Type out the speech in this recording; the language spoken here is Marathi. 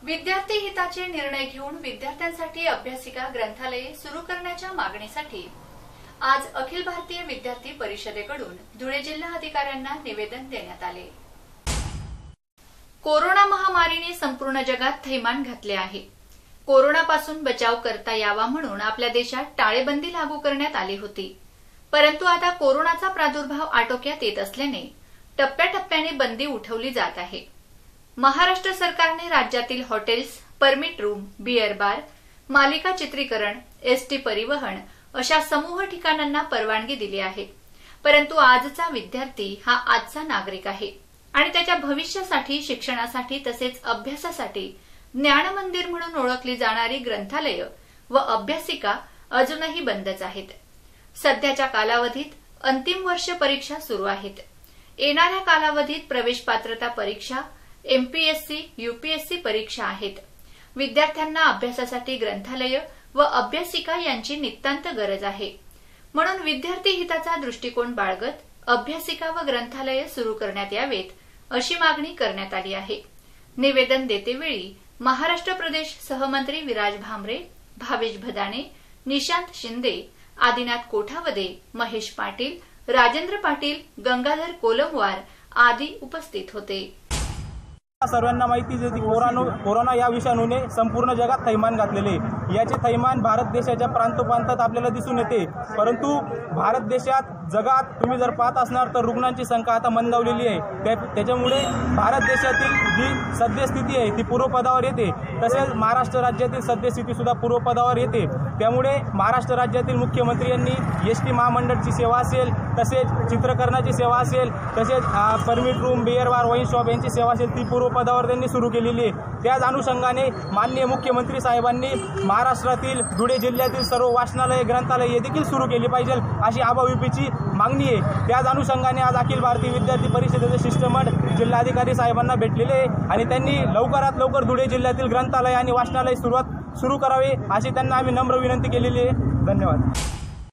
विद्यार्थी हिताचे निर्णय घेऊन विद्यार्थ्यांसाठी अभ्यासिका ग्रंथालये सुरू करण्याच्या मागणीसाठी आज अखिल भारतीय विद्यार्थी परिषदेकडून धुळे जिल्हा अधिकाऱ्यांना निवेदन देण्यात आले। कोरोना महामारीने संपूर्ण जगात थैमान घातले आहे। कोरोनापासून बचाव करता यावा म्हणून आपल्या देशात टाळेबंदी लागू करण्यात आली होती, परंतु आता कोरोनाचा प्रादुर्भाव आटोक्यात येत असल्याने टप्प्याटप्प्याने बंदी उठवली जात आहे। महाराष्ट्र सरकारने राज्यातील hotels, permit room, beer bar, मालिका चित्रीकरण, एसटी परिवहन अशा समूह ठिकाणांना परवानगी दिली आहे, परंतु आजचा विद्यार्थी हा आजचा नागरिक आहे आणि त्याच्या भविष्यासाठी, शिक्षणासाठी तसेच अभ्यासासाठी ज्ञान मंदिर म्हणून ओळखली जाणारी ग्रंथालय व अभ्यासिका अजूनही बंदच आहेत। सध्याच्या कालावधीत अंतिम वर्ष परीक्षा सुरू आहेत। येणाऱ्या कालावधीत प्रवेश पात्रता परीक्षा, एमपीएससी, यूपीएससी परीक्षा आहेत। विद्यार्थ्यांना अभ्यासासाठी ग्रंथालय व अभ्यासिका यांची नितांत गरज आहे, म्हणून विद्यार्थी हिताचा दृष्टिकोन बाळगत अभ्यासिका व ग्रंथालय सुरू करण्यात यावेत अशी मागणी करण्यात आली आहे। निवेदन देतेवेळी महाराष्ट्र प्रदेश सहमंत्री विराज भामरे, भावेश भदाणे, निशांत शिंदे, आदिनाथ कोठावदे, महेश पाटील, राजेंद्र पाटील, गंगाधर कोलमवार आदी उपस्थित होते। सर्वांना माहिती आहे की कोरोना या विषाणूने संपूर्ण जगात थैमान घातलेले। याचे थैमान भारत देशाच्या प्रांतोप्रांतात आपल्याला दिसून येते, परंतु भारत देशात, जगात तुम्ही जर पाहत असणार तर रुग्णांची संख्या आता मंदावलेली आहे। त्याच्यामुळे भारत देशातील जी सद्यस्थिती आहे ती पूर्वपदावर येते, तसेच महाराष्ट्र राज्यातील सद्यस्थिती सुद्धा पूर्वपदावर येते। त्यामुळे महाराष्ट्र राज्यातील मुख्यमंत्री यांनी एसटी महामंडळची सेवा असेल, तसेच चित्रकरणाची सेवा असेल, तसेच permit room, beer bar, wine shop यांची सेवा असेल ती पूर्वपदावर त्यांनी सुरू केलेली आहे। त्याच अनुषंगाने माननीय मुख्यमंत्री साहेबांनी महाराष्ट्रातील धुळे जिल्ह्यातील सर्व वाचनालय, ग्रंथालय देखील सुरू केली पाहिजे अशी आबाविपीची मागणी आहे। त्याच अनुषंगाने आज अखिल भारतीय विद्यार्थी परिषदेचे शिष्टमंडळ जिल्हाधिकारी साहेबांना भेटलेले आहे आणि त्यांनी लवकरात लवकर धुळे जिल्ह्यातील ग्रंथालय आणि वाचनालय सुरू करावे अशी त्यांना आम्ही नम्र विनंती केलेली आहे। धन्यवाद।